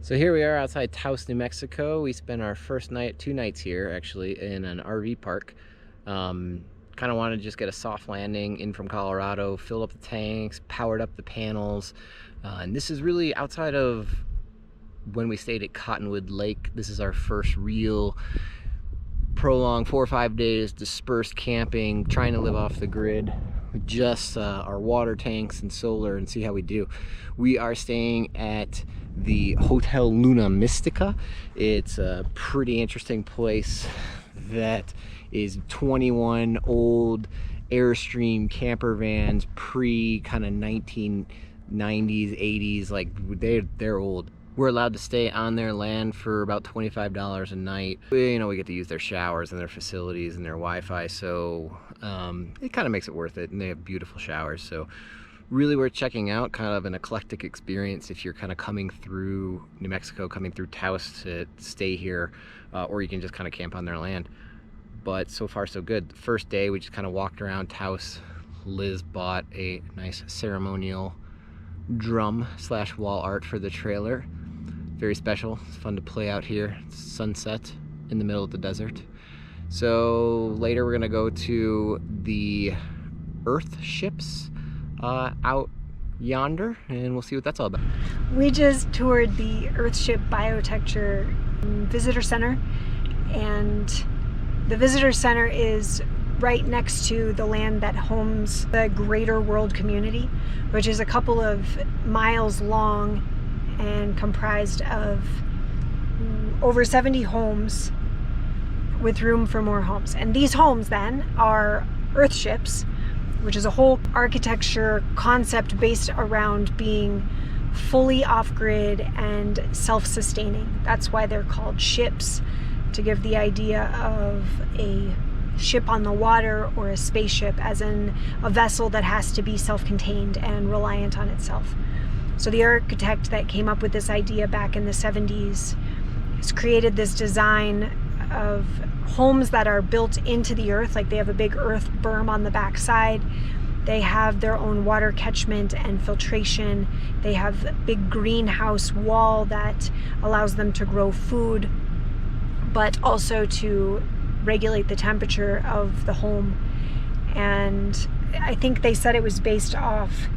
So here we are outside Taos, New Mexico. We spent our first night, 2 nights here actually, in an RV park. Kind of wanted to just get a soft landing in from Colorado, filled up the tanks, powered up the panels. And this is really outside of when we stayed at Cottonwood Lake. This is our first real prolonged 4 or 5 days dispersed camping, trying to live off the grid with just our water tanks and solar, and see how we do. We are staying at the Hotel Luna Mystica. It's a pretty interesting place that is 21 old Airstream camper vans, pre kind of 1990s, 80s, like they're old. We're allowed to stay on their land for about $25 a night. We get to use their showers and their facilities and their Wi-Fi, so it kind of makes it worth it, and they have beautiful showers, so really worth checking out. Kind of an eclectic experience if you're kind of coming through New Mexico, coming through Taos to stay here, or you can just kind of camp on their land. But so far so good. The first day we just kind of walked around Taos. Liz bought a nice ceremonial drum / wall art for the trailer. Very special. It's fun to play out here. It's sunset in the middle of the desert. So later we're gonna go to the Earthships out yonder, and we'll see what that's all about. We just toured the Earthship Biotecture Visitor Center, and the Visitor Center is right next to the land that homes the Greater World Community, which is a couple of miles long and comprised of over 70 homes with room for more homes. And these homes then are Earthships, which is a whole architecture concept based around being fully off-grid and self-sustaining. That's why they're called ships, to give the idea of a ship on the water or a spaceship, as in a vessel that has to be self-contained and reliant on itself. So the architect that came up with this idea back in the 70s has created this design of homes that are built into the earth, like they have a big earth berm on the backside. They have their own water catchment and filtration. They have a big greenhouse wall that allows them to grow food, but also to regulate the temperature of the home. And I think they said it was based off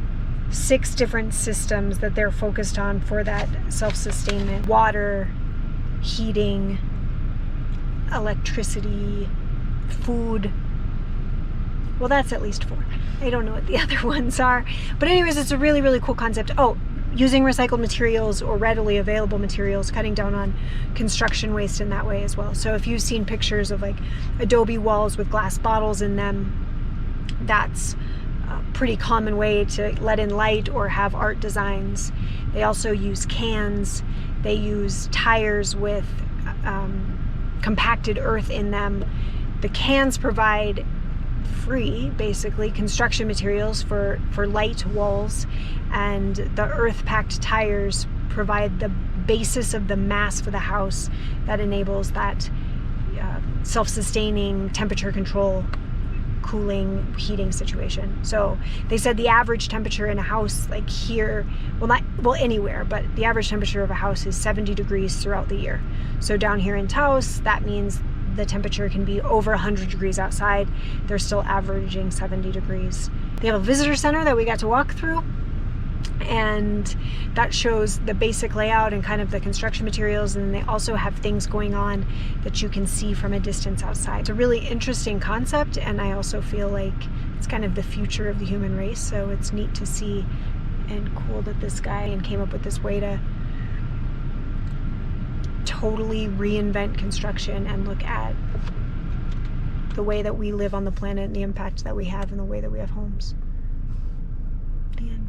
6 different systems that they're focused on for that self-sustainment: water, heating, electricity, food. Well, that's at least 4. I don't know what the other ones are. But anyways, it's a really, really cool concept. Oh, using recycled materials or readily available materials, cutting down on construction waste in that way as well. So if you've seen pictures of like adobe walls with glass bottles in them, that's a pretty common way to let in light or have art designs. They also use cans. They use tires with compacted earth in them. The cans provide free, basically, construction materials for light walls, and the earth-packed tires provide the basis of the mass for the house that enables that self-sustaining temperature control, cooling, heating situation. So they said the average temperature in a house like here, well anywhere, but the average temperature of a house is 70 degrees throughout the year. So down here in Taos, that means the temperature can be over 100 degrees outside. They're still averaging 70 degrees. They have a visitor center that we got to walk through, and that shows the basic layout and kind of the construction materials, and they also have things going on that you can see from a distance outside. It's a really interesting concept, and I also feel like it's kind of the future of the human race, so it's neat to see and cool that this guy came up with this way to totally reinvent construction and look at the way that we live on the planet and the impact that we have and the way that we have homes. The end.